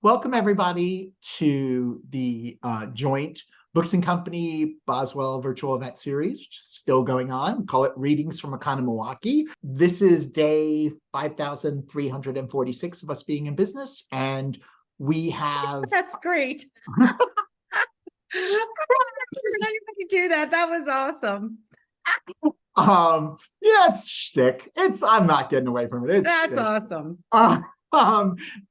Welcome everybody to the joint Books and Company Boswell virtual event series, which is still going on. We call it Readings from Oconomowaukee. This is day 5,346 of us being in business, and we have... That's great. I never could do that. That was awesome. Yeah, it's shtick. I'm not getting away from it. That's awesome.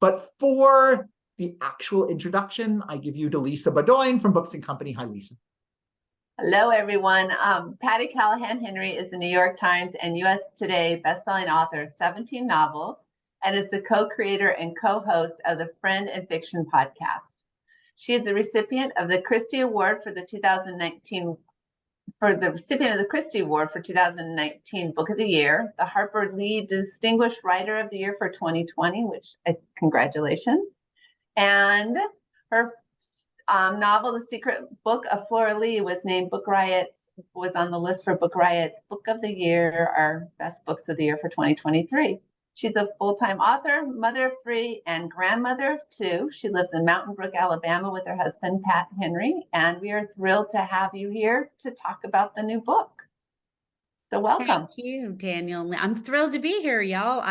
But for the actual introduction, I give you to Lisa Baudoin from Books and Company. Hi, Lisa. Hello, everyone. Patti Callahan Henry is a New York Times and U.S. Today bestselling author of 17 novels and is the co-creator and co-host of the Friend and Fiction podcast. She is the recipient of the Christie Award for the 2019 Book of the Year, the Harper Lee Distinguished Writer of the Year for 2020, which congratulations. And her novel, The Secret Book of Flora Lea, was on the list for Book Riot's Book of the Year, our best books of the year for 2023. She's a full-time author, mother of 3, and grandmother of 2. She lives in Mountain Brook, Alabama with her husband, Pat Henry, and we are thrilled to have you here to talk about the new book. So welcome. Thank you, Daniel. I'm thrilled to be here, y'all.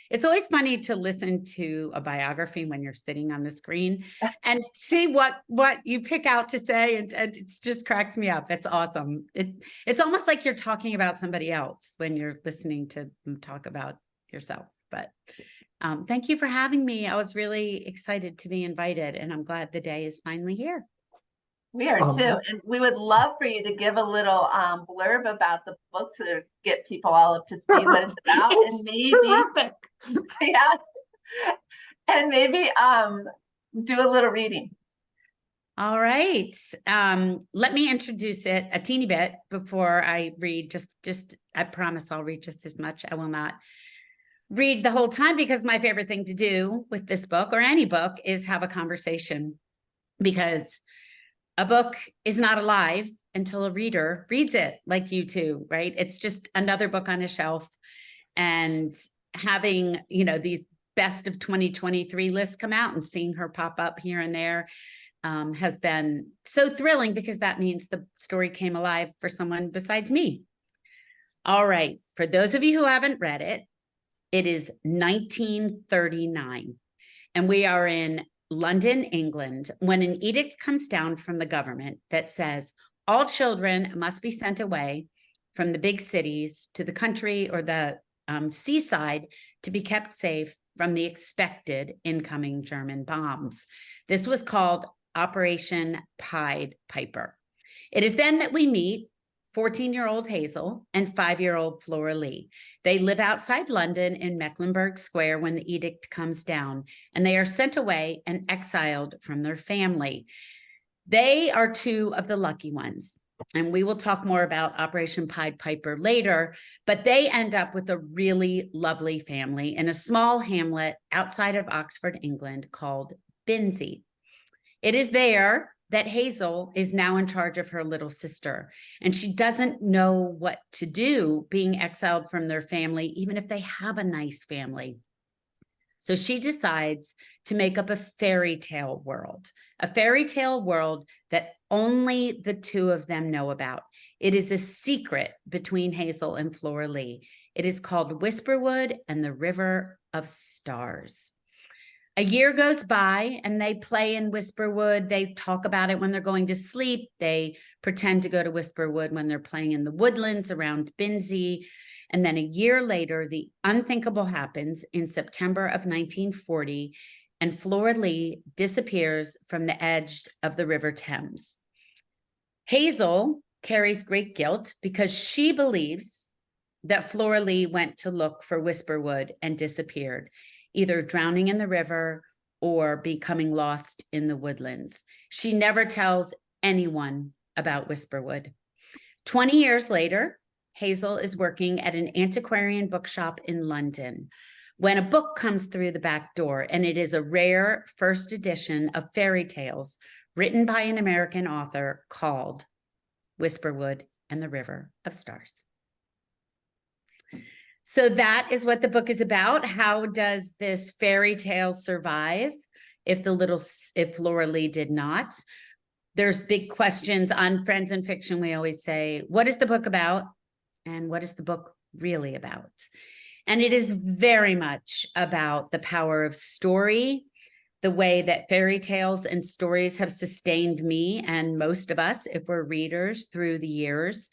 It's always funny to listen to a biography when you're sitting on the screen and see what you pick out to say, and it just cracks me up. It's awesome. It's almost like you're talking about somebody else when you're listening to them talk about yourself. But thank you for having me. I was really excited to be invited, and I'm glad the day is finally here. We are too, and we would love for you to give a little blurb about the book to get people all up to speed what it's about. It's terrific. Yes, and maybe do a little reading. All right. Let me introduce it a teeny bit before I read. Just I promise I'll read just as much. I will not read the whole time, because my favorite thing to do with this book or any book is have a conversation, because a book is not alive until a reader reads it, like you two, right? It's just another book on a shelf, and having, these best of 2023 lists come out and seeing her pop up here and there has been so thrilling, because that means the story came alive for someone besides me. All right. For those of you who haven't read it, it is 1939, and we are in London, England, when an edict comes down from the government that says all children must be sent away from the big cities to the country or the seaside to be kept safe from the expected incoming German bombs. This was called Operation Pied Piper. It is then that we meet 14-year-old Hazel and 5-year-old Flora Lea. They live outside London in Mecklenburg Square when the edict comes down, and they are sent away and exiled from their family. They are 2 of the lucky ones, and we will talk more about Operation Pied Piper later, but they end up with a really lovely family in a small hamlet outside of Oxford, England, called Binsey. It is there that Hazel is now in charge of her little sister, and she doesn't know what to do being exiled from their family, even if they have a nice family. So she decides to make up a fairy tale world that only the 2 of them know about. It is a secret between Hazel and Flora Lea. It is called Whisperwood and the River of Stars. A year goes by and they play in Whisperwood. They talk about it when they're going to sleep. They pretend to go to Whisperwood when they're playing in the woodlands around Binsey. And then a year later, the unthinkable happens in September of 1940, and Flora Lea disappears from the edge of the River Thames. Hazel carries great guilt because she believes that Flora Lea went to look for Whisperwood and disappeared, either drowning in the river or becoming lost in the woodlands. She never tells anyone about Whisperwood. 20 years later, Hazel is working at an antiquarian bookshop in London when a book comes through the back door, and it is a rare first edition of fairy tales written by an American author called Whisperwood and the River of Stars. So that is what the book is about. How does this fairy tale survive if Flora Lea did not. There's big questions on Friends and Fiction. We always say, what is the book about? And what is the book really about? And it is very much about the power of story, the way that fairy tales and stories have sustained me and most of us, if we're readers, through the years.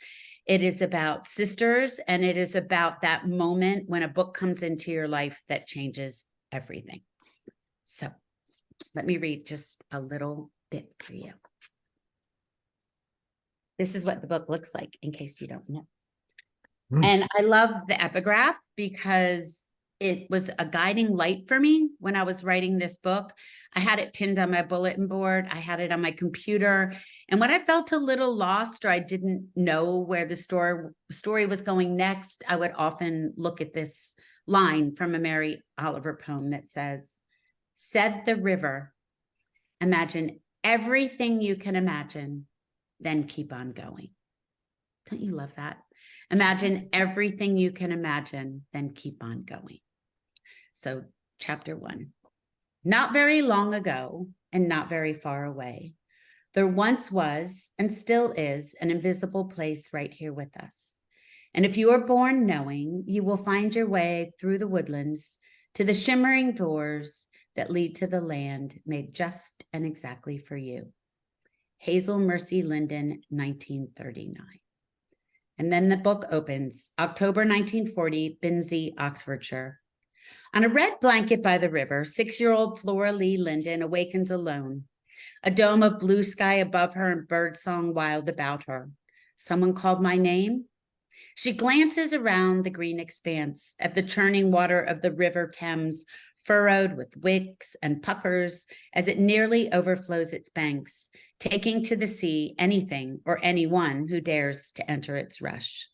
It is about sisters, and it is about that moment when a book comes into your life that changes everything. So let me read just a little bit for you. This is what the book looks like, in case you don't know. And I love the epigraph because it was a guiding light for me when I was writing this book. I had it pinned on my bulletin board. I had it on my computer. And when I felt a little lost or I didn't know where the story was going next, I would often look at this line from a Mary Oliver poem that says, "Said the river, imagine everything you can imagine, then keep on going." Don't you love that? Imagine everything you can imagine, then keep on going. So, chapter 1. Not very long ago, and not very far away, there once was, and still is, an invisible place right here with us. And if you are born knowing, you will find your way through the woodlands to the shimmering doors that lead to the land made just and exactly for you. Hazel Mercy Linden, 1939. And then the book opens, October 1940, Binsey, Oxfordshire. On a red blanket by the river, 6-year-old Flora Lea Linden awakens alone. A dome of blue sky above her and birdsong wild about her. Someone called my name? She glances around the green expanse at the churning water of the River Thames, furrowed with wicks and puckers as it nearly overflows its banks, taking to the sea anything or anyone who dares to enter its rush.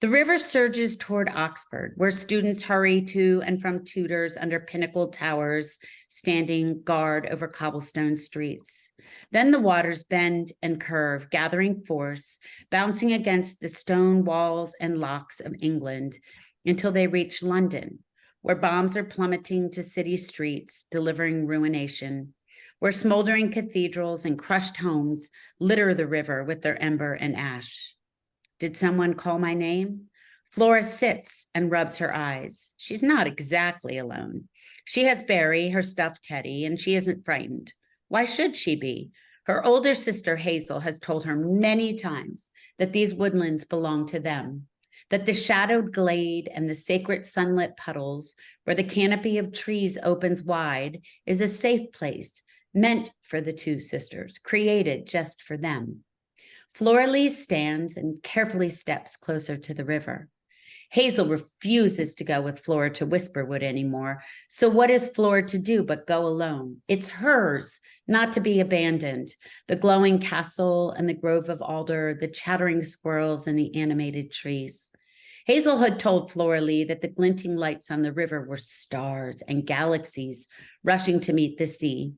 The river surges toward Oxford, where students hurry to and from tutors under pinnacled towers, standing guard over cobblestone streets. Then the waters bend and curve, gathering force, bouncing against the stone walls and locks of England until they reach London, where bombs are plummeting to city streets, delivering ruination, where smoldering cathedrals and crushed homes litter the river with their ember and ash. Did someone call my name? Flora sits and rubs her eyes. She's not exactly alone. She has Barry, her stuffed teddy, and she isn't frightened. Why should she be? Her older sister, Hazel, has told her many times that these woodlands belong to them, that the shadowed glade and the sacred sunlit puddles where the canopy of trees opens wide is a safe place meant for the two sisters, created just for them. Flora Lea stands and carefully steps closer to the river. Hazel refuses to go with Flora to Whisperwood anymore. So what is Flora to do but go alone? It's hers, not to be abandoned. The glowing castle and the grove of alder, the chattering squirrels and the animated trees. Hazel had told Flora Lea that the glinting lights on the river were stars and galaxies rushing to meet the sea.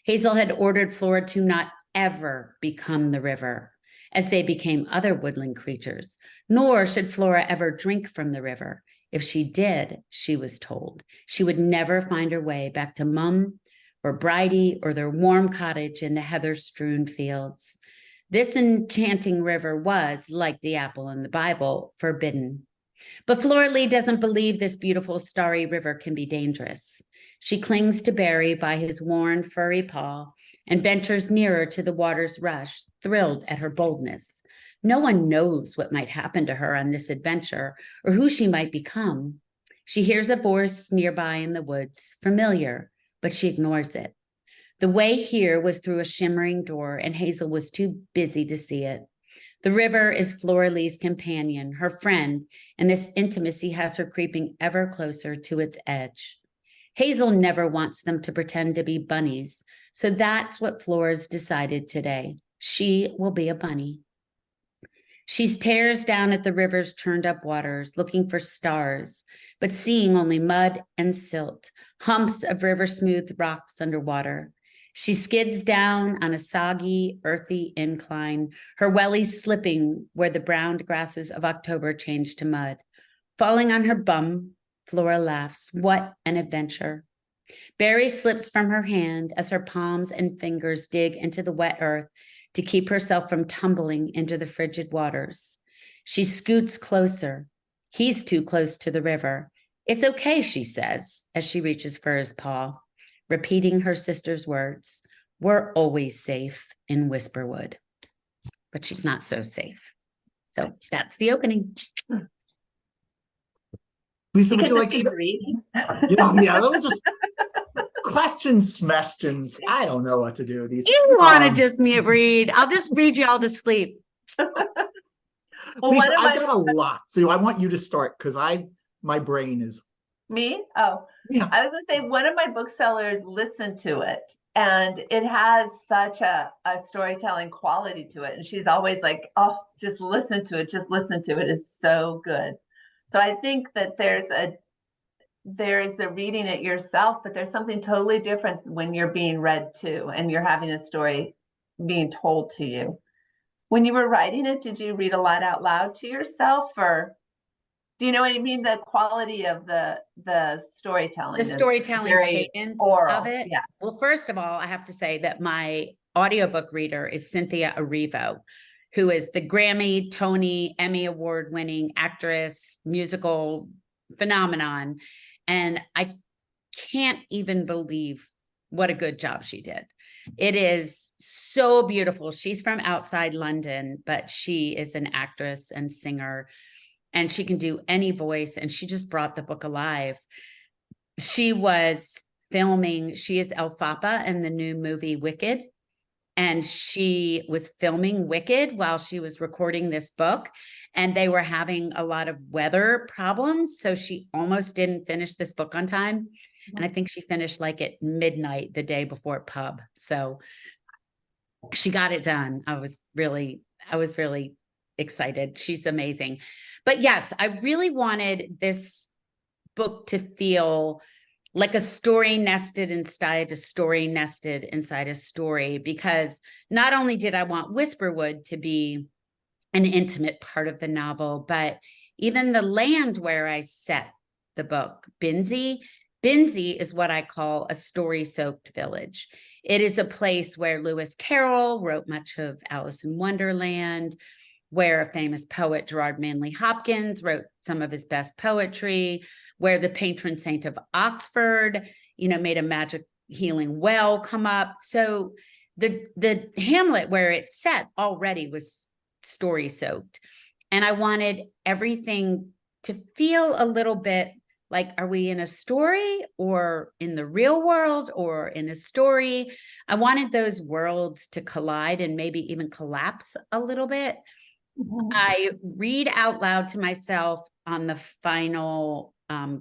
Hazel had ordered Flora to not ever become the river, as they became other woodland creatures, nor should Flora ever drink from the river. If she did, she was told, she would never find her way back to Mum or Bridie or their warm cottage in the heather-strewn fields. This enchanting river was, like the apple in the Bible, forbidden. But Flora Lea doesn't believe this beautiful starry river can be dangerous. She clings to Barry by his worn, furry paw and ventures nearer to the water's rush, thrilled at her boldness. No one knows what might happen to her on this adventure or who she might become. She hears a voice nearby in the woods, familiar, but she ignores it. The way here was through a shimmering door, and Hazel was too busy to see it. The river is Flora Lea's companion, her friend, and this intimacy has her creeping ever closer to its edge. Hazel never wants them to pretend to be bunnies, so that's what Flora's decided today. She will be a bunny. She stares down at the river's churned up waters, looking for stars, but seeing only mud and silt, humps of river-smooth rocks underwater. She skids down on a soggy, earthy incline, her wellies slipping where the browned grasses of October change to mud. Falling on her bum, Flora laughs. What an adventure. Berry slips from her hand as her palms and fingers dig into the wet earth to keep herself from tumbling into the frigid waters. She scoots closer. He's too close to the river. It's okay, she says, as she reaches for his paw, repeating her sister's words. We're always safe in Whisperwood. But she's not so safe. So that's the opening. Lisa, You would can you just like keep to? reading. Yeah, let me just questions. I don't know what to do with these. You want to just mute read. I'll just read you all to sleep. Well, Lisa, I've got a lot, so I want you to start because my brain is. Me? Oh, Yeah. I was gonna say one of my booksellers listened to it, and it has such a storytelling quality to it. And she's always like, "Oh, just listen to it. Just listen to it. It's so good." So I think that there's the reading it yourself, but there's something totally different when you're being read to and you're having a story being told to you. When you were writing it, did you read a lot out loud to yourself, or do you know what I mean? The quality of the storytelling. The storytelling cadence oral. of it. Yes. Well, first of all, I have to say that my audiobook reader is Cynthia Erivo, who is the Grammy, Tony, Emmy award-winning actress, musical phenomenon. And I can't even believe what a good job she did. It is so beautiful. She's from outside London, but she is an actress and singer, and she can do any voice, and she just brought the book alive. She was filming, she is Elphaba in the new movie Wicked, and she was filming Wicked while she was recording this book, and they were having a lot of weather problems, so she almost didn't finish this book on time. And I think she finished like at midnight the day before pub. So she got it done. I was really excited. She's amazing. But yes, I really wanted this book to feel like a story nested inside a story nested inside a story, because not only did I want Whisperwood to be an intimate part of the novel, but even the land where I set the book, Binzie is what I call a story-soaked village. It is a place where Lewis Carroll wrote much of Alice in Wonderland, where a famous poet, Gerard Manley Hopkins, wrote some of his best poetry, where the patron saint of Oxford, made a magic healing well come up. So the hamlet where it's set already was story-soaked. And I wanted everything to feel a little bit like, are we in a story or in the real world or in a story? I wanted those worlds to collide and maybe even collapse a little bit. Mm-hmm. I read out loud to myself on the final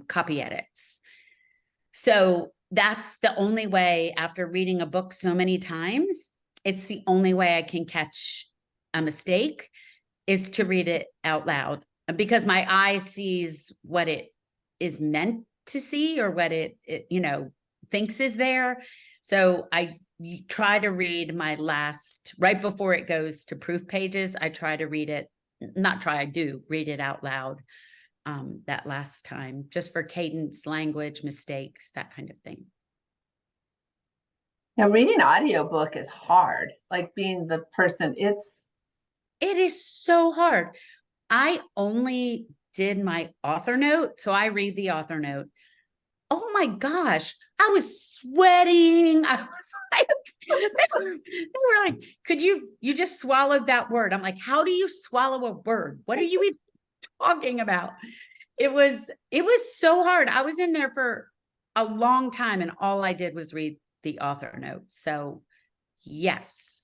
copy edits. So that's the only way, after reading a book so many times, it's the only way I can catch a mistake is to read it out loud, because my eye sees what it is meant to see or what it thinks is there. So I try to read my last, right before it goes to proof pages, I try to read it, I do read it out loud that last time, just for cadence, language, mistakes, that kind of thing. Now, reading audiobook is hard, like being the person, it is so hard. I only did my author note, so I read the author note. Oh my gosh, I was sweating. I was like, they were like, could you just swallowed that word? I'm like, how do you swallow a word? What are you even talking about? It was so hard. I was in there for a long time, and all I did was read the author notes. So yes.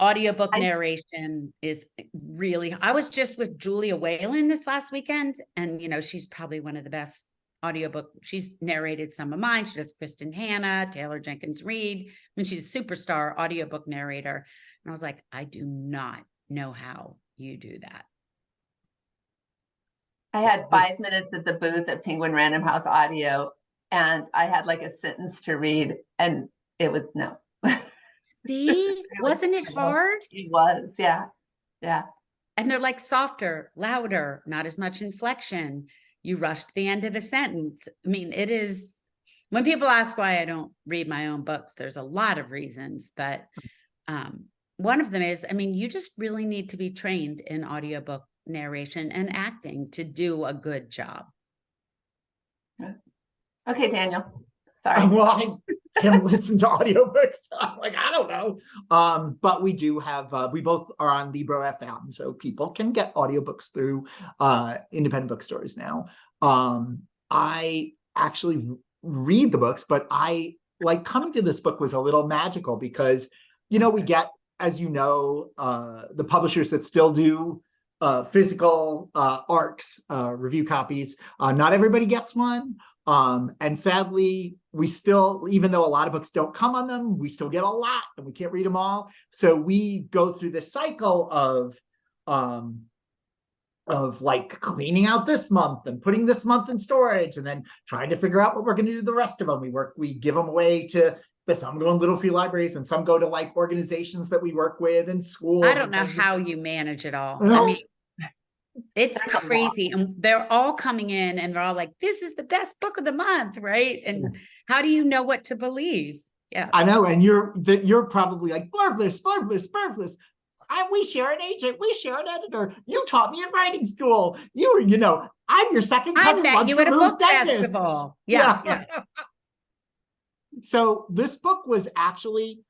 Audiobook narration is really, I was just with Julia Whalen this last weekend, and she's probably one of the best audiobook. She's narrated some of mine. She does Kristen Hanna, Taylor Jenkins Reid, and she's a superstar audiobook narrator. And I was like, I do not know how you do that. I had 5 minutes at the booth at Penguin Random House Audio, and I had like a sentence to read, and it was no. See, wasn't it hard? It was, yeah. And they're like softer, louder, not as much inflection. You rushed the end of the sentence. I mean, it is, when people ask why I don't read my own books, there's a lot of reasons, but one of them is, I mean, you just really need to be trained in audiobook narration and acting to do a good job. Okay, Daniel. Sorry. Well, I can listen to audiobooks. I'm like, I don't know. But we do have, we both are on Libro FM, so people can get audiobooks through independent bookstores now. I actually read the books, but I like coming to this book was a little magical because, you know, we get, as you know, the publishers that still do physical ARCs, review copies. Not everybody gets one. And sadly, we still, even though a lot of books don't come on them, we still get a lot and we can't read them all. So we go through this cycle of like cleaning out this month and putting this month in storage and then trying to figure out what we're going to do the rest of them. We give them away to, some go in little free libraries and some go to like organizations that we work with in schools. I don't know how you manage it all. No. I mean, it's crazy. And they're all coming in and they're all like, this is the best book of the month, right? And how do you know what to believe? Yeah. I know. And you're probably like, blurb this. We share an agent. We share an editor. You taught me in writing school. You know, I'm your second cousin. I met you at a book festival. Yeah. So this book was actually,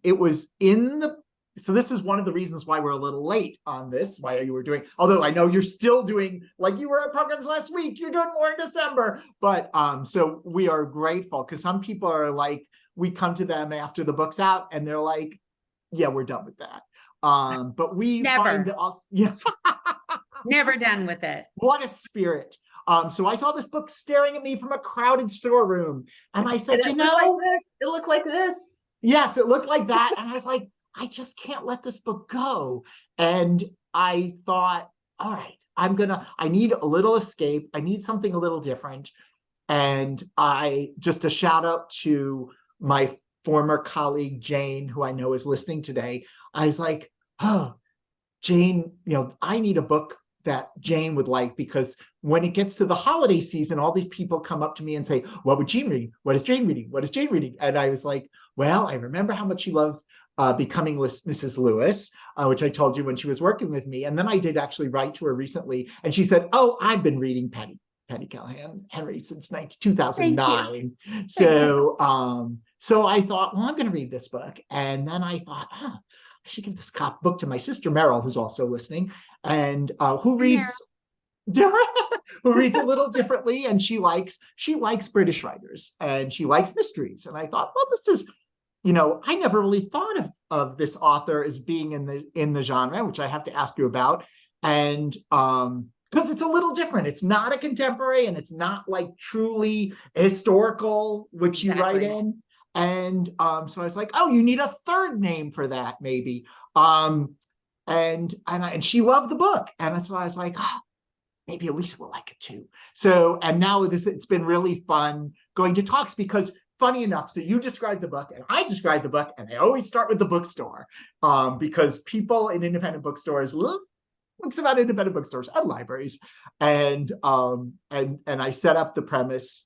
it was in the, so this is one of the reasons why we're a little late on this, why you were doing, although I know you're still doing, like you were at programs last week, you're doing more in December. But so we are grateful because some people are like, we come to them after the book's out and they're like, yeah, we're done with that. But we find also, yeah. Never done with it. What a spirit. So I saw this book staring at me from a crowded storeroom. And I said, you know, it looked like this. Yes, it looked like that. And I was like, I just can't let this book go. And I thought, all right, I need a little escape. I need something a little different. And just a shout out to my former colleague, Jane, who I know is listening today. I was like, oh, Jane, you know, I need a book that Jane would like, because when it gets to the holiday season, all these people come up to me and say, what would Jane read? What is Jane reading? What is Jane reading? And I was like, well, I remember how much she loved Becoming Mrs. Lewis, which I told you when she was working with me. And then I did actually write to her recently. And she said, oh, I've been reading Patti Callahan Henry since 2009. So I thought, well, I'm going to read this book. And then I thought, I should give this book to my sister, Meryl, who's also listening, and who reads a little differently. And she likes British writers and she likes mysteries. And I thought, well, this is, you know, I never really thought of this author as being in the genre, which I have to ask you about. And because it's a little different. It's not a contemporary and it's not like truly historical, which you write in. And so I was like, oh, you need a third name for that, maybe. And she loved the book. And so I was like, oh, maybe Elisa will like it too. So, and now it's been really fun going to talks because, funny enough, so you described the book and I described the book, and I always start with the bookstore because people in independent bookstores it's about independent bookstores and libraries. And I set up the premise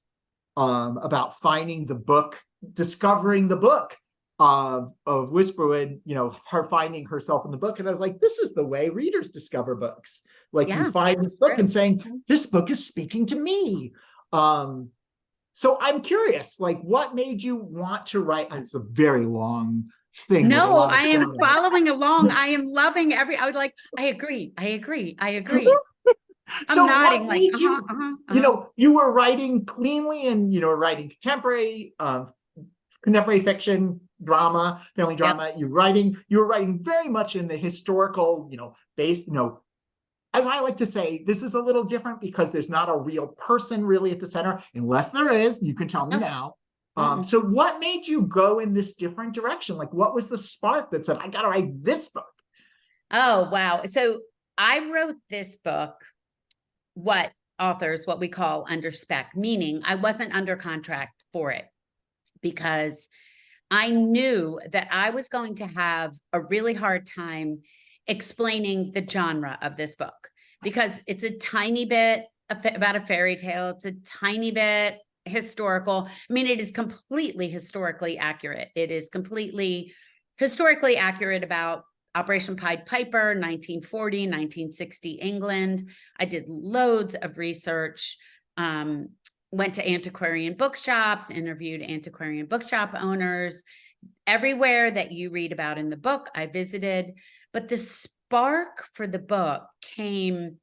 about finding the book, discovering the book of Whisperwood, you know, her finding herself in the book. And I was like, this is the way readers discover books. Like you find this book and saying, this book is speaking to me. So I'm curious, like what made you want to write? It's a very long thing. No, I am following along. I am loving I agree. So nodding what made you, you know, you were writing cleanly and, you know, writing contemporary fiction, drama, family drama. You were writing very much in the historical, you know, based, you know, as I like to say, this is a little different because there's not a real person really at the center, unless there is, you can tell me now. So what made you go in this different direction? Like, what was the spark that said, I got to write this book? Oh, wow. So I wrote this book, what we call under spec, meaning I wasn't under contract for it because I knew that I was going to have a really hard time explaining the genre of this book because it's a tiny bit about a fairy tale. It's a tiny bit historical. I mean, it is completely historically accurate. It is completely historically accurate about Operation Pied Piper, 1940, 1960 England. I did loads of research, went to antiquarian bookshops, interviewed antiquarian bookshop owners. Everywhere that you read about in the book, I visited. But the spark for the book came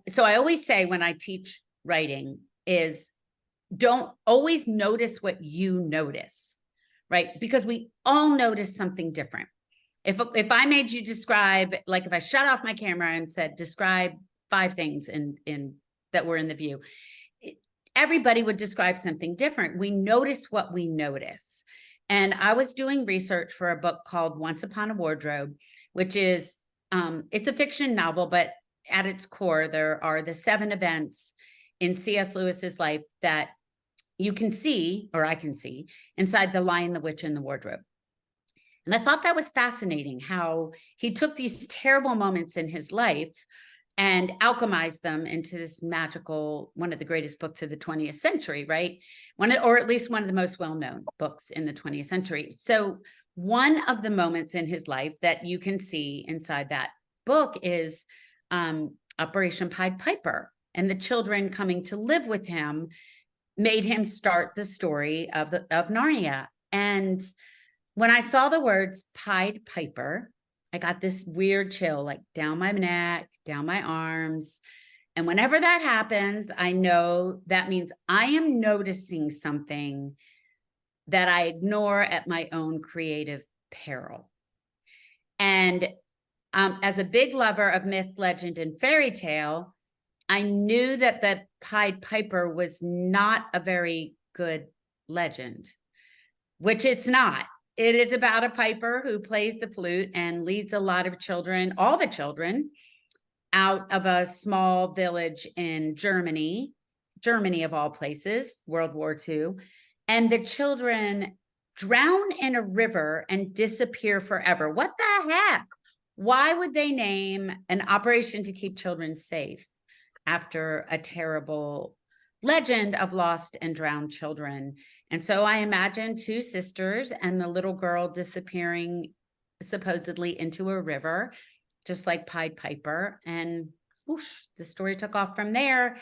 so I always say when I teach writing is don't always notice what you notice, right? Because we all notice something different. If I made you describe, like if I shut off my camera and said, describe 5 things in that were in the view, everybody would describe something different. We notice what we notice. And I was doing research for a book called Once Upon a Wardrobe, which is, it's a fiction novel, but at its core, there are the 7 events in C.S. Lewis's life that you can see, or I can see, inside The Lion, the Witch, and the Wardrobe. And I thought that was fascinating, how he took these terrible moments in his life and alchemized them into this magical, one of the greatest books of the 20th century, right? Or at least one of the most well-known books in the 20th century. So one of the moments in his life that you can see inside that book is Operation Pied Piper, and the children coming to live with him made him start the story of Narnia. And when I saw the words Pied Piper, I got this weird chill, like down my neck, down my arms. And whenever that happens, I know that means I am noticing something that I ignore at my own creative peril. And as a big lover of myth, legend, and fairy tale, I knew that the Pied Piper was not a very good legend, which it's not. It is about a piper who plays the flute and leads a lot of children, all the children, out of a small village in Germany of all places, World War II. And the children drown in a river and disappear forever. What the heck? Why would they name an operation to keep children safe after a terrible legend of lost and drowned children? And so I imagined 2 sisters and the little girl disappearing supposedly into a river, just like Pied Piper. And whoosh, the story took off from there.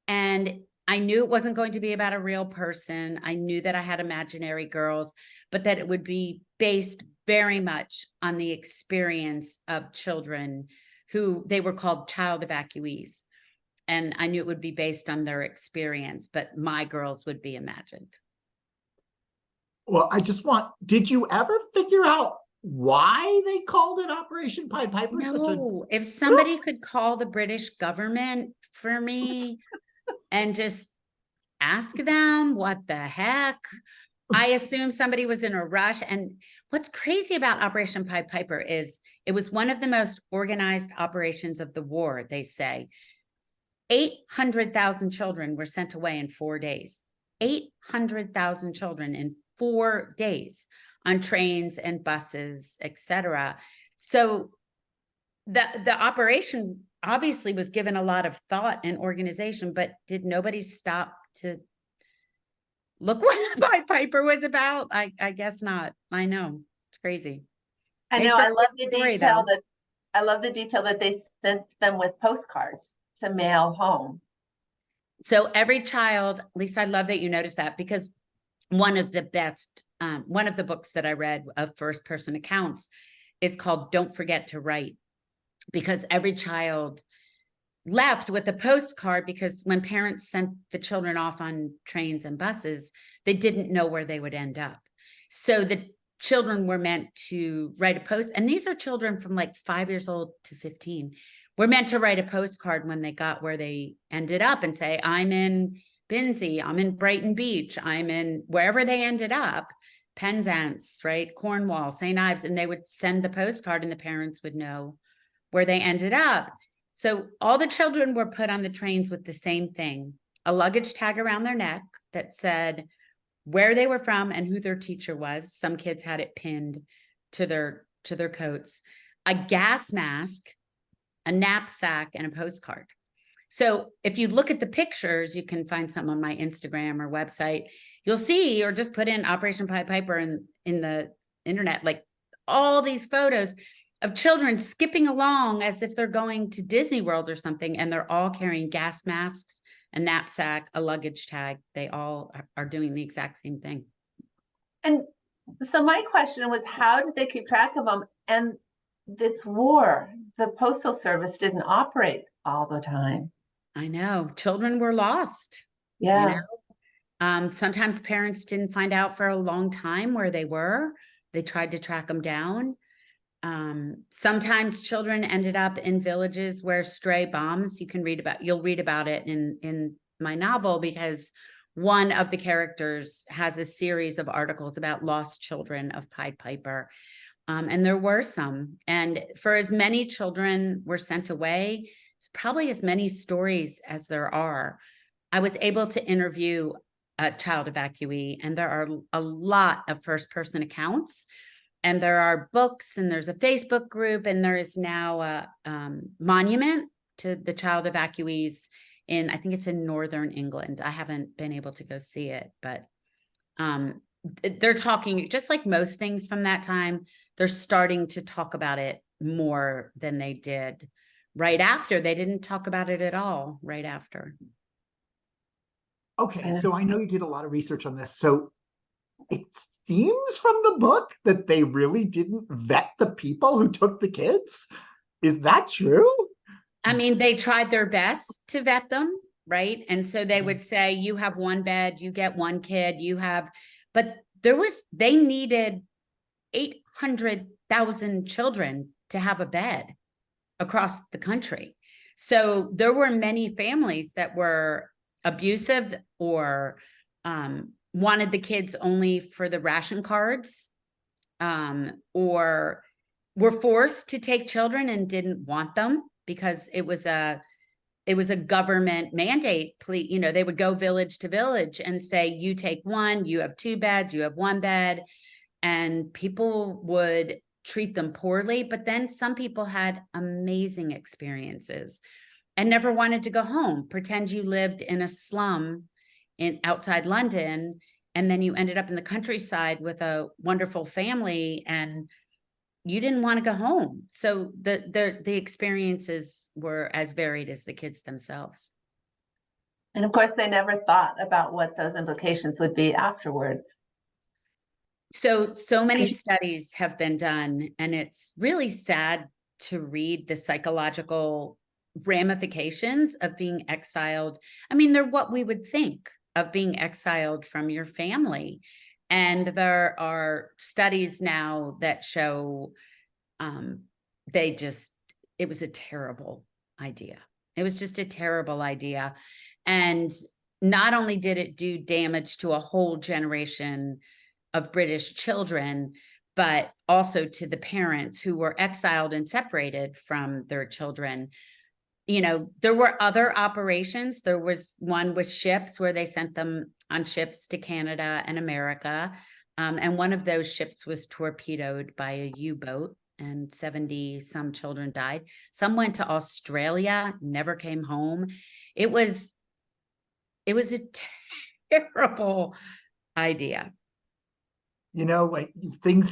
And I knew it wasn't going to be about a real person. I knew that I had imaginary girls, but that it would be based very much on the experience of children who they were called child evacuees. And I knew it would be based on their experience, but my girls would be imagined. Well, did you ever figure out why they called it Operation Pied Piper? No, if somebody could call the British government for me and just ask them what the heck. I assume somebody was in a rush. And what's crazy about Operation Pied Piper is it was one of the most organized operations of the war, they say. 800,000 children were sent away in 4 days. 800,000 children in 4 days on trains and buses, etc. So the operation obviously was given a lot of thought and organization, but did nobody stop to look what Pied Piper was about? I guess not. I know. It's crazy. I know. I love the detail that they sent them with postcards to mail home. So every child, Lisa, I love that you noticed that, because one of the books that I read of first-person accounts is called Don't Forget to Write, because every child left with a postcard, because when parents sent the children off on trains and buses, they didn't know where they would end up. So the children were meant to write a post, and these are children from like 5 years old to 15, were meant to write a postcard when they got where they ended up and say, I'm in Binsey, I'm in Brighton Beach, I'm in wherever they ended up, Penzance, right? Cornwall, St. Ives, and they would send the postcard and the parents would know where they ended up. So all the children were put on the trains with the same thing, a luggage tag around their neck that said where they were from and who their teacher was. Some kids had it pinned to their coats, a gas mask, a knapsack, and a postcard. So if you look at the pictures, you can find some on my Instagram or website, you'll see, or just put in Operation Pied Piper in the internet, like all these photos of children skipping along as if they're going to Disney World or something, and they're all carrying gas masks, a knapsack, a luggage tag. They all are doing the exact same thing. And so my question was, how did they keep track of them? And it's war. The Postal Service didn't operate all the time. I know. Children were lost. Yeah. You know? Sometimes parents didn't find out for a long time where they were. They tried to track them down. Sometimes children ended up in villages where stray bombs, you'll read about it in my novel, because one of the characters has a series of articles about lost children of Pied Piper. And there were some, and for as many children were sent away, it's probably as many stories as there are. I was able to interview a child evacuee, and there are a lot of first-person accounts. And there are books, and there's a Facebook group, and there is now a monument to the child evacuees I think it's in Northern England. I haven't been able to go see it, but they're talking, just like most things from that time, they're starting to talk about it more than they did right after. They didn't talk about it at all right after. Okay, so I know you did a lot of research on this. So it seems from the book that they really didn't vet the people who took the kids. Is that true? I mean, they tried their best to vet them, right? And so they would say, you have one bed, you get one kid, but they needed 800,000 children to have a bed across the country. So there were many families that were abusive or wanted the kids only for the ration cards, or were forced to take children and didn't want them because it was a government mandate. You know, they would go village to village and say, you take one, you have two beds, you have one bed, and people would treat them poorly. But then some people had amazing experiences and never wanted to go home. Pretend you lived in a slum outside London, and then you ended up in the countryside with a wonderful family, and you didn't want to go home. So the experiences were as varied as the kids themselves. And of course, they never thought about what those implications would be afterwards. So many studies have been done, and it's really sad to read the psychological ramifications of being exiled. I mean, they're what we would think of being exiled from your family. And there are studies now that show it was a terrible idea. It was just a terrible idea. And not only did it do damage to a whole generation of British children, but also to the parents who were exiled and separated from their children. You know, there were other operations. There was one with ships where they sent them on ships to Canada and America. And one of those ships was torpedoed by a U-boat, and 70 some children died. Some went to Australia, never came home. It was a terrible idea. You know, like you do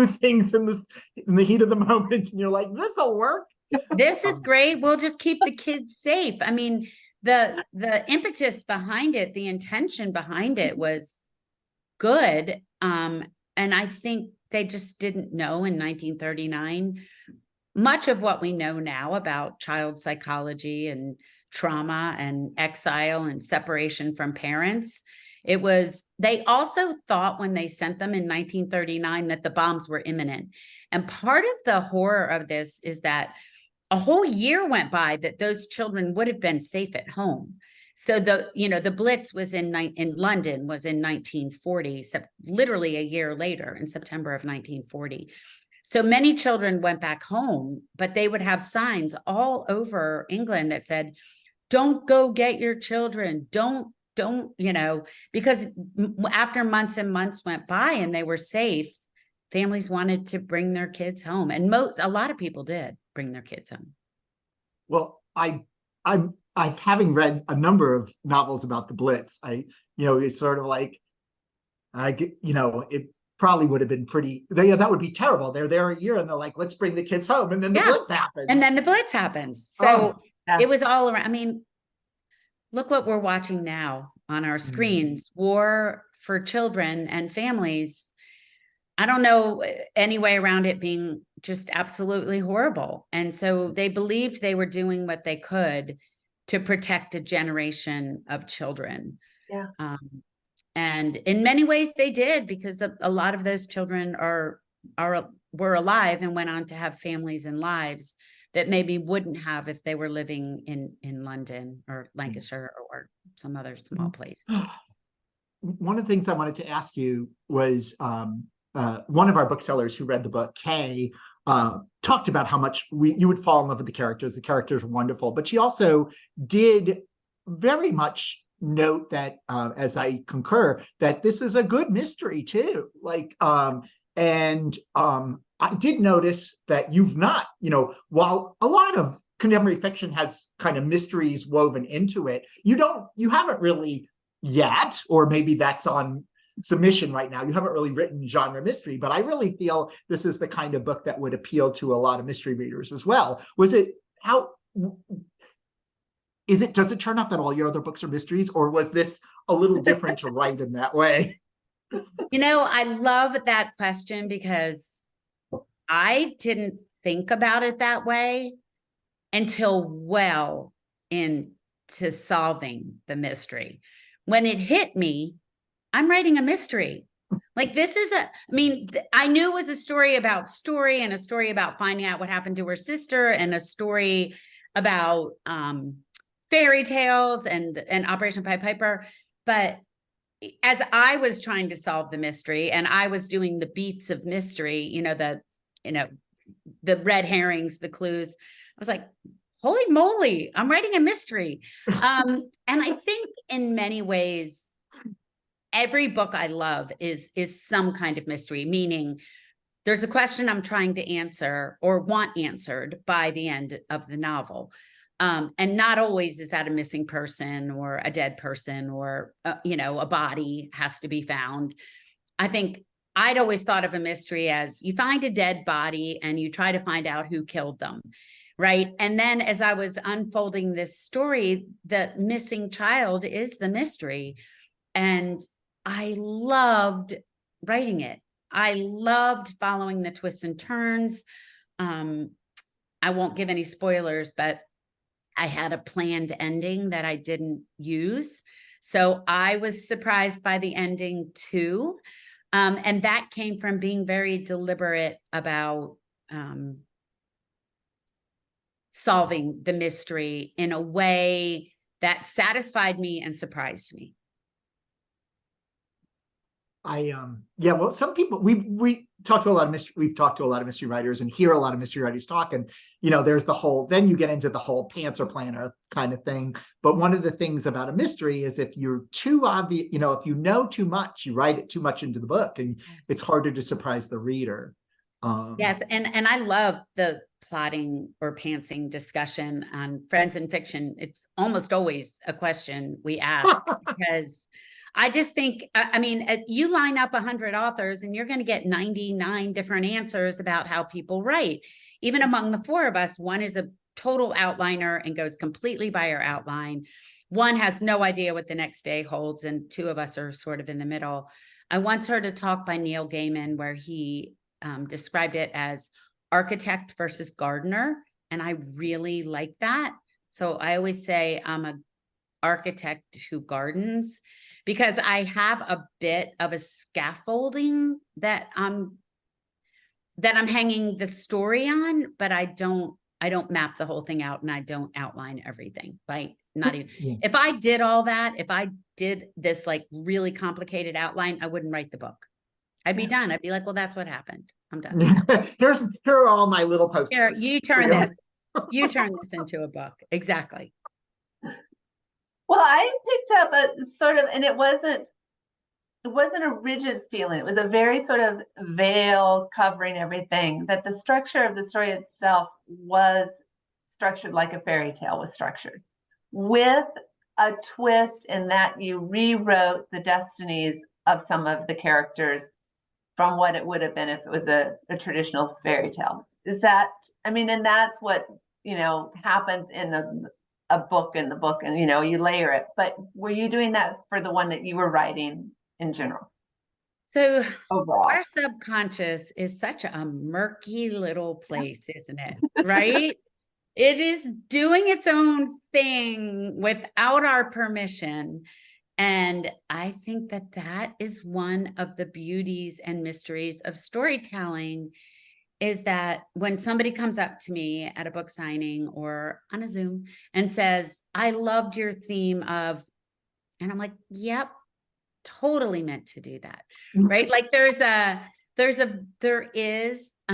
things in the heat of the moment, and you're like, this will work. This is great. We'll just keep the kids safe. I mean, the impetus behind it, the intention behind it was good. And I think they just didn't know in 1939 much of what we know now about child psychology and trauma and exile and separation from parents. They also thought when they sent them in 1939 that the bombs were imminent. And part of the horror of this is that a whole year went by that those children would have been safe at home. So the Blitz was in London was in 1940, literally a year later in September of 1940. So many children went back home, but they would have signs all over England that said, don't go get your children. Don't, because after months and months went by and they were safe, families wanted to bring their kids home. And a lot of people did bring their kids home. Well, I I've having read a number of novels about the Blitz. It's sort of like, it probably would have been that would be terrible. They're there a year and they're like, let's bring the kids home. And then the Blitz happens. And then the Blitz happens. So yeah. it was all around. I mean, look what we're watching now on our screens, war for children and families. I don't know any way around it being just absolutely horrible. And so they believed they were doing what they could to protect a generation of children. Yeah. And in many ways they did, because a lot of those children were alive and went on to have families and lives that maybe wouldn't have if they were living in London or Lancashire or some other small place. One of the things I wanted to ask you was, one of our booksellers who read the book, Kay, talked about how much you would fall in love with the characters. The characters were wonderful, but she also did very much note that, as I concur, that this is a good mystery too. I did notice that you've not, while a lot of contemporary fiction has kind of mysteries woven into it, you haven't really yet, or maybe that's on submission right now, you haven't really written genre mystery, but I really feel this is the kind of book that would appeal to a lot of mystery readers as well. Does it turn out that all your other books are mysteries, or was this a little different to write in that way? I love that question, because I didn't think about it that way until well into solving the mystery. When it hit me, I'm writing a mystery. Like, I knew it was a story about story, and a story about finding out what happened to her sister, and a story about fairy tales and Operation Pied Piper. But as I was trying to solve the mystery, and I was doing the beats of mystery, the red herrings, the clues, I was like, holy moly, I'm writing a mystery. And I think in many ways, every book I love is some kind of mystery, meaning there's a question I'm trying to answer or want answered by the end of the novel. And not always is that a missing person or a dead person, or, a body has to be found. I think I'd always thought of a mystery as you find a dead body and you try to find out who killed them. Right. And then as I was unfolding this story, the missing child is the mystery. And I loved writing it. I loved following the twists and turns. I won't give any spoilers, but I had a planned ending that I didn't use. So I was surprised by the ending too. And that came from being very deliberate about solving the mystery in a way that satisfied me and surprised me. Well, some people, we talk to a lot of we've talked to a lot of mystery writers and hear a lot of mystery writers talk, and there's then you get into the whole pantser planner kind of thing. But one of the things about a mystery is if you're too obvious, if you know too much, you write it too much into the book, and it's harder to surprise the reader. Yes, and I love the plotting or pantsing discussion on Friends in Fiction. It's almost always a question we ask because I just think, you line up 100 authors and you're going to get 99 different answers about how people write. Even among the four of us, one is a total outliner and goes completely by our outline. One has no idea what the next day holds, and two of us are sort of in the middle. I once heard a talk by Neil Gaiman where he described it as architect versus gardener, and I really like that. So I always say I'm an architect who gardens, because I have a bit of a scaffolding that I'm hanging the story on, but I don't map the whole thing out, and I don't outline everything. Not even if I did all that, if I did this like really complicated outline, I wouldn't write the book. I'd be done. I'd be like, well, that's what happened. I'm done. Here are all my little posts. Here, you turn this into a book. Exactly. Well, I picked up a sort of, and it wasn't a rigid feeling. It was a very sort of veil covering everything, that the structure of the story itself was structured like a fairy tale was structured. with a twist in that you rewrote the destinies of some of the characters from what it would have been if it was a traditional fairy tale. Is that, I mean, and that's what, happens in a book in the book, and, you layer it. But were you doing that for the one that you were writing in general? So Overall. our subconscious is such a murky little place, isn't it? Right? It is doing its own thing without our permission. And I think that that is one of the beauties and mysteries of storytelling, is that when somebody comes up to me at a book signing or on a Zoom and says, I loved your theme of, and I'm like, yep, totally meant to do that. Right? Like there is a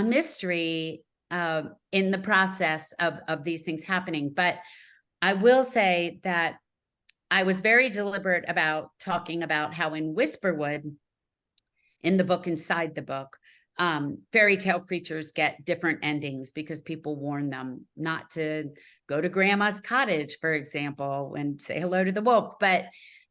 mystery in the process of these things happening. But I will say that I was very deliberate about talking about how in Whisperwood, in the book, inside the book, fairy tale creatures get different endings because people warn them not to go to grandma's cottage, for example, and say hello to the wolf. But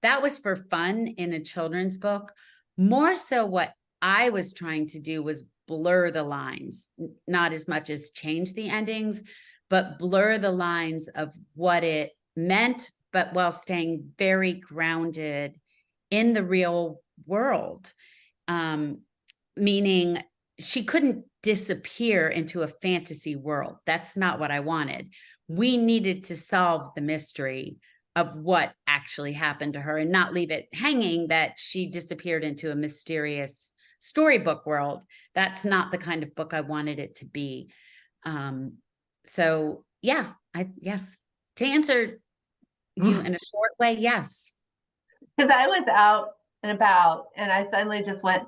that was for fun in a children's book. More so what I was trying to do was blur the lines, not as much as change the endings, but blur the lines of what it meant, but while staying very grounded in the real world. Meaning she couldn't disappear into a fantasy world. That's not what I wanted. We needed to solve the mystery of what actually happened to her and not leave it hanging that she disappeared into a mysterious storybook world. That's not the kind of book I wanted it to be. So yeah, yes. To answer you in a short way, yes. Because I was out and about and I suddenly just went,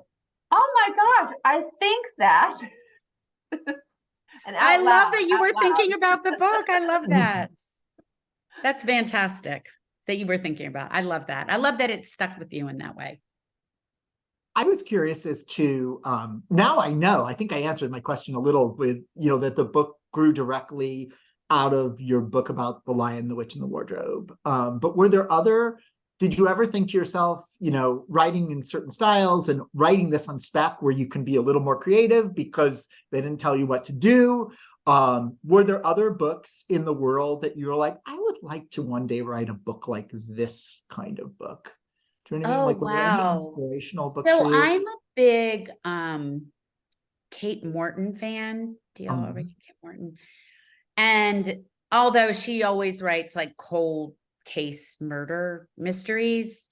oh my gosh, I think that. And I love that you were thinking about the book. I love that. That's fantastic that you were thinking about. I love that. I love that it stuck with you in that way. I was curious as to, now I know, I think I answered my question a little with, that the book grew directly out of your book about the Lion, the Witch, and the Wardrobe. But were there did you ever think to yourself, writing in certain styles and writing this on spec where you can be a little more creative because they didn't tell you what to do? Were there other books in the world that you were like, I would like to one day write a book like this kind of book? Do you know what I mean? Like, were there any inspirational books for you? I'm a big Kate Morton fan. Do y'all already read Kate Morton? And although she always writes like cold case murder mysteries,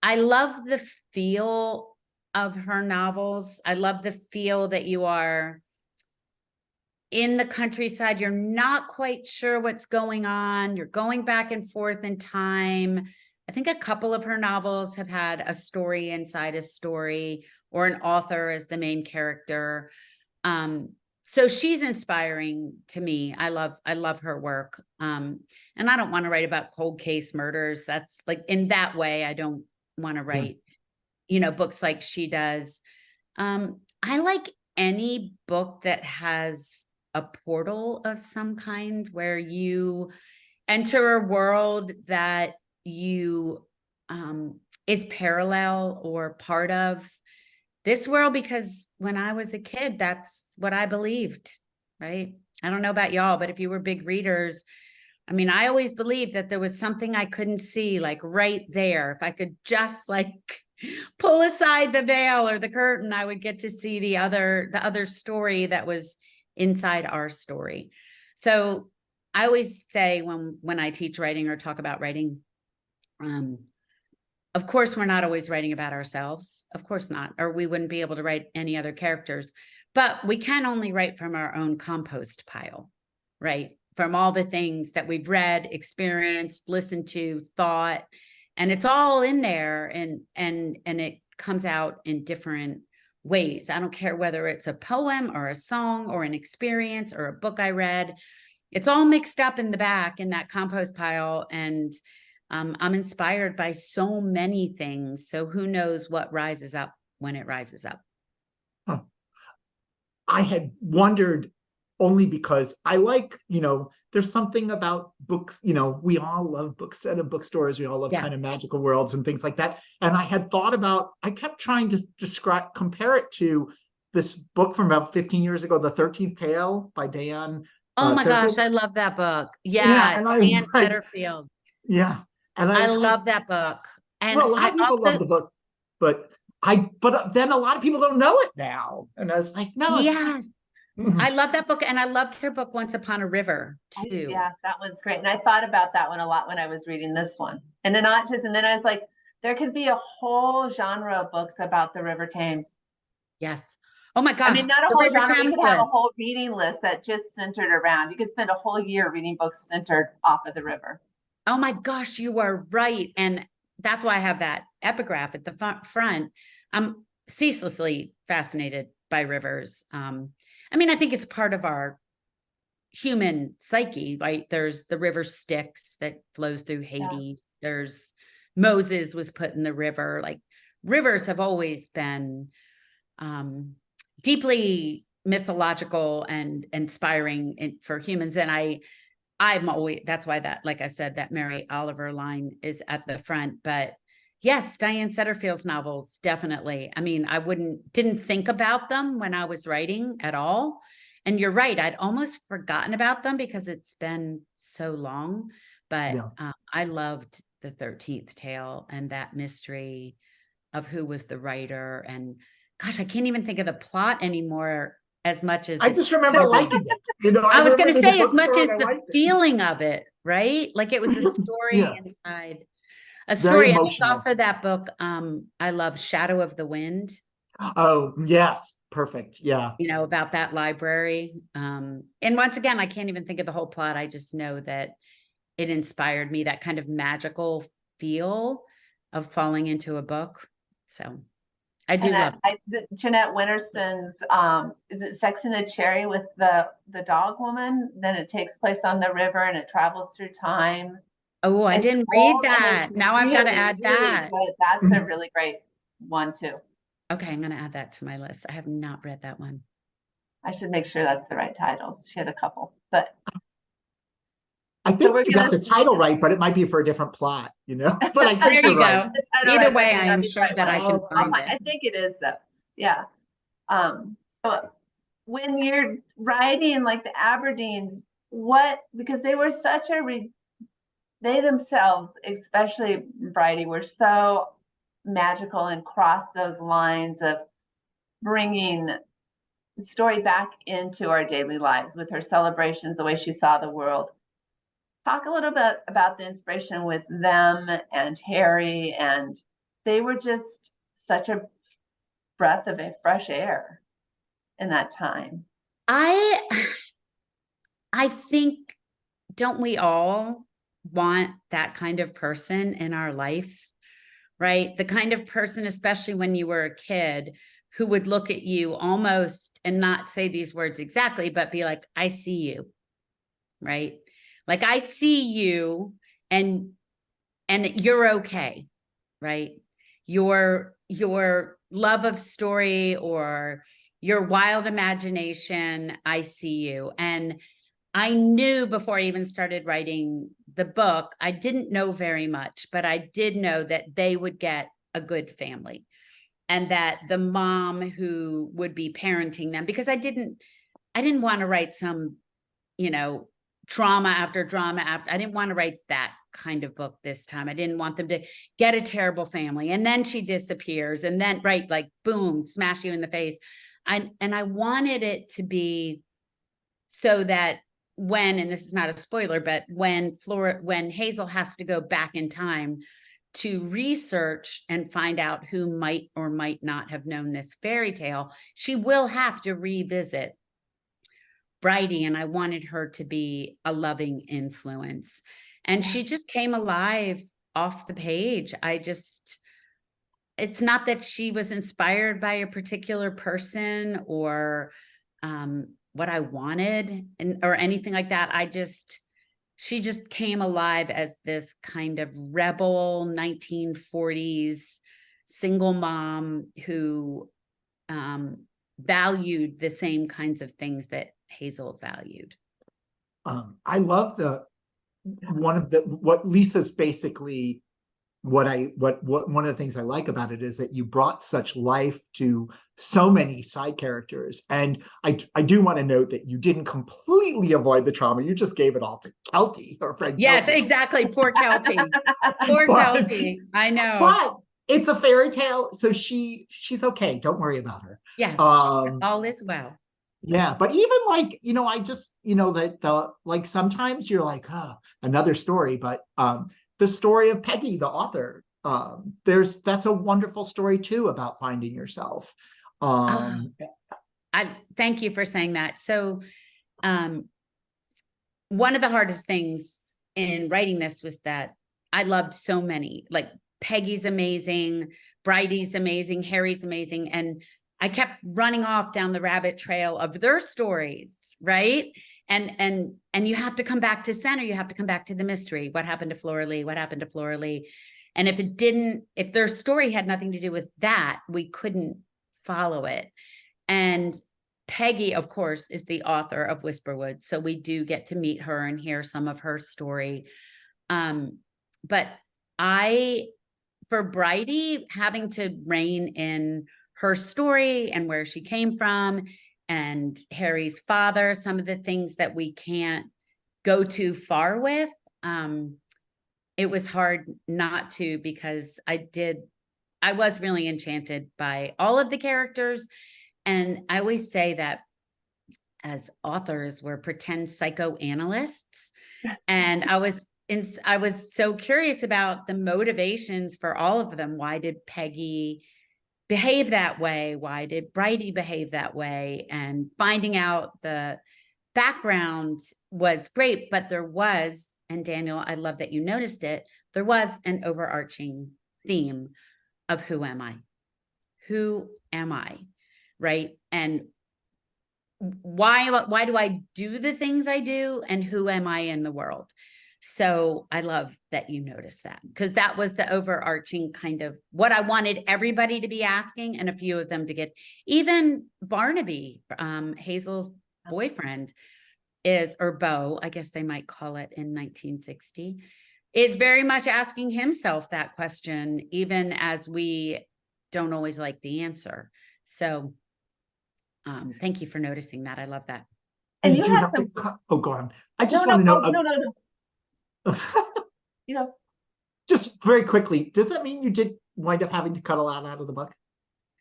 I love the feel of her novels. I love the feel that you are in the countryside. You're not quite sure what's going on. You're going back and forth in time. I think a couple of her novels have had a story inside a story or an author as the main character. So she's inspiring to me. I love her work. And I don't want to write about cold case murders. That's like, in that way, I don't want to write, books like she does. I like any book that has a portal of some kind where you enter a world that you is parallel or part of this world, because when I was a kid, that's what I believed, right? I don't know about y'all, but if you were big readers, I mean, I always believed that there was something I couldn't see, like right there. If I could just like pull aside the veil or the curtain, I would get to see the other story that was inside our story. So I always say when I teach writing or talk about writing, of course, we're not always writing about ourselves. Of course not, or we wouldn't be able to write any other characters. But we can only write from our own compost pile, right? From all the things that we've read, experienced, listened to, thought, and it's all in there, and it comes out in different ways. I don't care whether it's a poem or a song or an experience or a book I read. It's all mixed up in the back in that compost pile, and I'm inspired by so many things. So who knows what rises up when it rises up. Huh. I had wondered only because I like, there's something about books, we all love books at bookstores. We all love kind of magical worlds and things like that. And I had thought about, I kept trying to compare it to this book from about 15 years ago, The 13th Tale by Diane. Oh my gosh, Setterfield. I love that book. Yeah, and I was Diane like, Setterfield. yeah, and I I was like, love that book. And well, a lot I of people love the book, but then a lot of people don't know it now. And I was like, no, it's yes, I love that book. And I loved her book Once Upon a River too. Yeah, that one's great. And I thought about that one a lot when I was reading this one. And then and then I was like, there could be a whole genre of books about the River Thames. Yes. Oh my gosh. I mean, not a the whole River genre. Thames You could have a list. whole reading list that just centered around. You could spend a whole year reading books centered off of the river. Oh my gosh, you are right. And that's why I have that epigraph at the front. I'm ceaselessly fascinated by rivers. I mean, I think it's part of our human psyche, right? There's the river Styx that flows through Hades. Yeah. There's Moses was put in the river. Like rivers have always been deeply mythological and inspiring for humans. And I'm always, that's why that, like I said, that Mary Oliver line is at the front. But yes, Diane Setterfield's novels, definitely. I mean, didn't think about them when I was writing at all. And you're right, I'd almost forgotten about them because it's been so long. But I loved The 13th Tale and that mystery of who was the writer. And gosh, I can't even think of the plot anymore as much as I just remember liking it. I was going to say as much as the feeling of it, right? Like it was a story inside. A story. And it's also that book. I love Shadow of the Wind. Oh, yes. Perfect. Yeah. About that library. And once again, I can't even think of the whole plot. I just know that it inspired me, that kind of magical feel of falling into a book. So I do love Jeanette Winterson's, is it Sex and the Cherry with the dog woman? Then it takes place on the river and it travels through time. Oh, I didn't read that. Now I've got to add that. That's a really great one too. Okay, I'm going to add that to my list. I have not read that one. I should make sure that's the right title. She had a couple, but I think you got the title right, but it might be for a different plot, But I think there you right. go. Either way, I am sure that I can find it. I think it is though. Yeah. So when you're writing like the Aberdeens, because they were such they themselves, especially Bridie, were so magical and crossed those lines of bringing the story back into our daily lives with her celebrations, the way she saw the world. Talk a little bit about the inspiration with them and Harry, and they were just such a breath of fresh air in that time. I think, don't we all want that kind of person in our life, right? The kind of person, especially when you were a kid, who would look at you almost and not say these words exactly, but be like, I see you, right? Like I see you and you're okay, right? Your love of story or your wild imagination, I see you. And I knew before I even started writing the book, I didn't know very much, but I did know that they would get a good family and that the mom who would be parenting them, because I didn't want to write some, drama after drama after. I didn't want to write that kind of book this time. I didn't want them to get a terrible family and then she disappears and then like boom, smash you in the face. And I wanted it to be so that and this is not a spoiler, but when Hazel has to go back in time to research and find out who might or might not have known this fairy tale, she will have to revisit Bridie, and I wanted her to be a loving influence. And she just came alive off the page. It's not that she was inspired by a particular person or what I wanted or anything like that. She just came alive as this kind of rebel 1940s single mom who valued the same kinds of things that Hazel valued. I love what Lisa's basically what one of the things I like about it is that you brought such life to so many side characters. And I do want to note that you didn't completely avoid the trauma. You just gave it all to Kelty, or Fred Yes, Kelty. exactly. Poor Kelty. Poor But- Kelty. I know. But it's a fairy tale, so she's okay. Don't worry about her. Yes, Um, all is well. yeah, but even like, I just, that like sometimes you're like, another story, but the story of Peggy, the author, that's a wonderful story too about finding yourself. I thank you for saying that. So one of the hardest things in writing this was that I loved so many, like Peggy's amazing, Bridie's amazing, Harry's amazing. And I kept running off down the rabbit trail of their stories, right? And you have to come back to center. You have to come back to the mystery. What happened to Flora Lea? What happened to Flora Lea? And if their story had nothing to do with that, we couldn't follow it. And Peggy, of course, is the author of Whisperwood. So we do get to meet her and hear some of her story. But for Bridie, having to rein in her story and where she came from, and Harry's father, some of the things that we can't go too far with, it was hard not to, because I was really enchanted by all of the characters. And I always say that as authors, we're pretend psychoanalysts. And I was so curious about the motivations for all of them. Why did Peggy behave that way? Why did Bridie behave that way? And finding out the background was great, but there was, and Daniel, I love that you noticed it, there was an overarching theme of who am I? Who am I? Right? And why do I do the things I do, and who am I in the world? So I love that you noticed that, because that was the overarching kind of what I wanted everybody to be asking, and a few of them to get. Even Barnaby, Hazel's boyfriend, or beau, I guess they might call it in 1960, is very much asking himself that question, even as we don't always like the answer. So thank you for noticing that. I love that. And you had go on. I just want to know. No. Just very quickly, does that mean you did wind up having to cut a lot out of the book?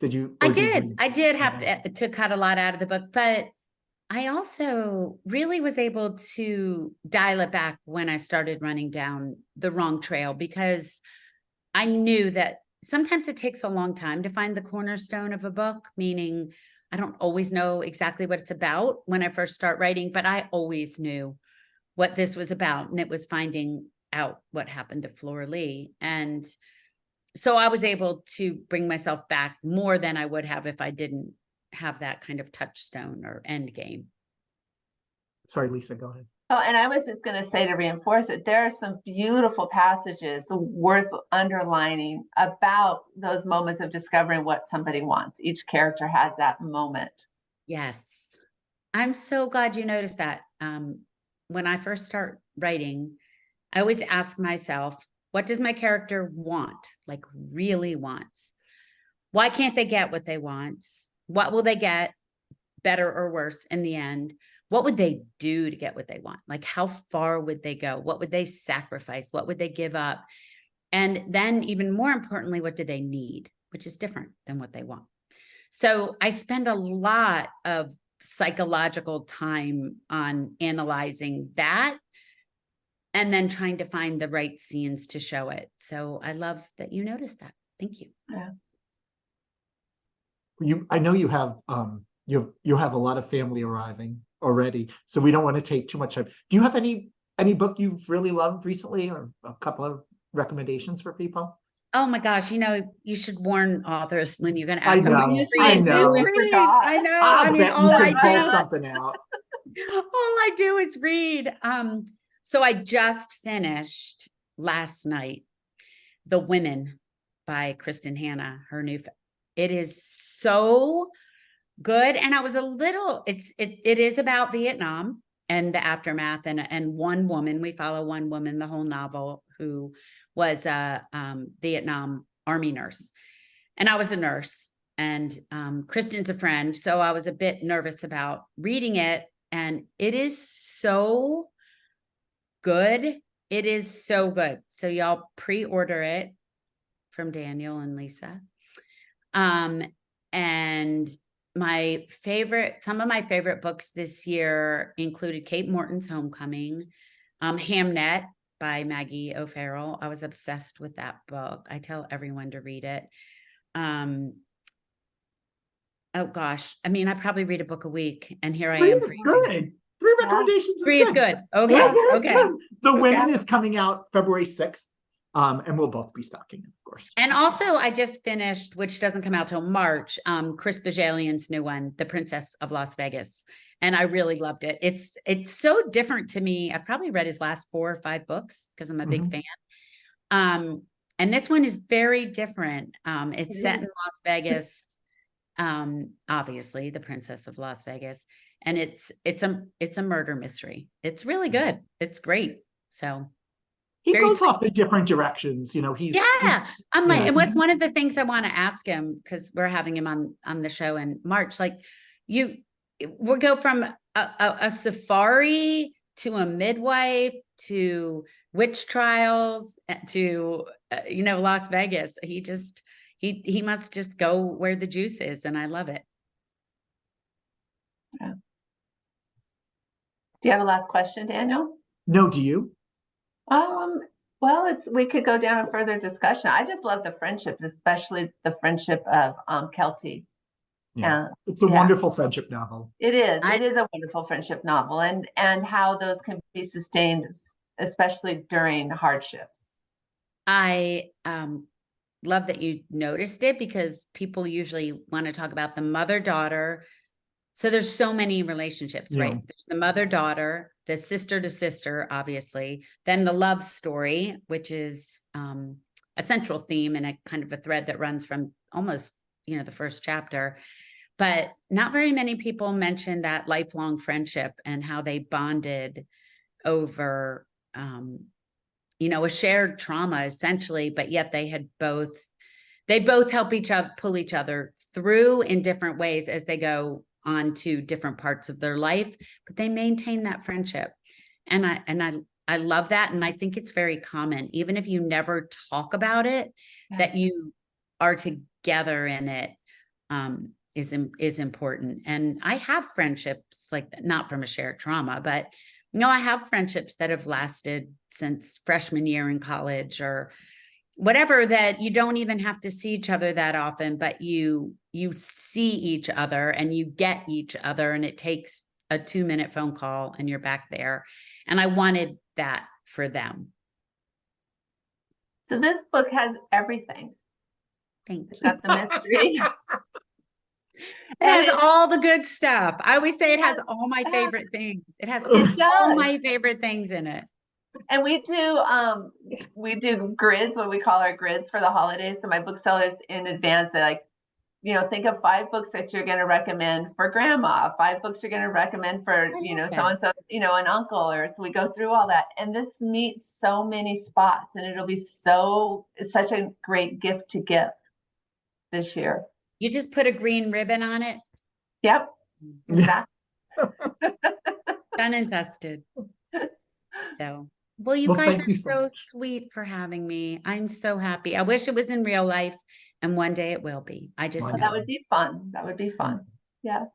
Did you? I did have to cut a lot out of the book, but I also really was able to dial it back when I started running down the wrong trail, because I knew that sometimes it takes a long time to find the cornerstone of a book, meaning I don't always know exactly what it's about when I first start writing, but I always knew what this was about, and it was finding out what happened to Flora Lea. And so I was able to bring myself back more than I would have if I didn't have that kind of touchstone or end game. Sorry, Lisa, go ahead. Oh, and I was just going to say, to reinforce it, there are some beautiful passages worth underlining about those moments of discovering what somebody wants. Each character has that moment. Yes. I'm so glad you noticed that. When I first start writing, I always ask myself, what does my character want? Like, really wants? Why can't they get what they want? What will they get, better or worse, in the end? What would they do to get what they want? Like, how far would they go? What would they sacrifice? What would they give up? And then, even more importantly, what do they need? Which is different than what they want. So I spend a lot of psychological time on analyzing that, and then trying to find the right scenes to show it. So I love that you noticed that. Thank you. Yeah. I know you have you have a lot of family arriving already, so we don't want to take too much time. Do you have any book you've really loved recently, or a couple of recommendations for people? Oh my gosh, you should warn authors when you're going to ask. I know. I know. I know. I mean, bet all you I can pull do, something out. all I do is read. So I just finished last night, The Women by Kristen Hanna, her new. It is so good. And I was a little, it is about Vietnam and the aftermath, and one woman, we follow one woman the whole novel, who was a Vietnam Army nurse. And I was a nurse, and Kristen's a friend. So I was a bit nervous about reading it. And it is so good. It is so good. So y'all pre-order it from Daniel and Lisa. And some of my favorite books this year included Kate Morton's Homecoming, Hamnet by Maggie O'Farrell. I was obsessed with that book. I tell everyone to read it. Oh gosh. I mean, I probably read a book a week, and here I am. It's good. 3 recommendations. Three is good. Okay. Yeah, it's Okay. good. The Women is coming out February 6th. And we'll both be stocking, of course. And also, I just finished, which doesn't come out till March, Chris Bajalian's new one, The Princess of Las Vegas. And I really loved it. It's so different to me. I probably read his last 4 or 5 books because I'm a big fan. And this one is very different. It's set in Las Vegas. Obviously, The Princess of Las Vegas. And it's a murder mystery. It's really good. It's great. So he goes off in different directions, you know. I'm like, and what's one of the things I want to ask him, because we're having him on the show in March, like we'll go from a safari to a midwife to witch trials to Las Vegas. He must just go where the juice is, and I love it. Yeah. Do you have a last question, Daniel? No, do you? Well, we could go down a further discussion. I just love the friendships, especially the friendship of Kelty. Yeah, it's a wonderful friendship novel. It is. It is a wonderful friendship novel, and how those can be sustained, especially during hardships. I love that you noticed it, because people usually want to talk about the mother-daughter. So there's so many relationships, right? There's the mother-daughter, the sister to sister, obviously, then the love story, which is a central theme and a kind of a thread that runs from almost, the first chapter. But not very many people mention that lifelong friendship and how they bonded over, a shared trauma, essentially, but yet they both help each other, pull each other through in different ways as they go on to different parts of their life, but they maintain that friendship. And I love that. And I think it's very common, even if you never talk about it, that you are together in it, is important. And I have friendships like that, not from a shared trauma, but I have friendships that have lasted since freshman year in college or whatever, that you don't even have to see each other that often, but you see each other and you get each other, and it takes a 2-minute phone call and you're back there. And I wanted that for them. So this book has everything. Thanks. It's got the mystery. It has all the good stuff. I always say it has all my favorite things. It has all my favorite things in it. And we do grids, what we call our grids for the holidays. So my booksellers in advance, they think of 5 books that you're going to recommend for grandma, 5 books you're going to recommend for, so-and-so, an uncle, or so we go through all that. And this meets so many spots, and it'll be it's such a great gift to give this year. You just put a green ribbon on it. Yep. Exactly. Done and dusted. So, well, you guys are so sweet for having me. I'm so happy. I wish it was in real life, and one day it will be. I just that would be fun. That would be fun. Yeah.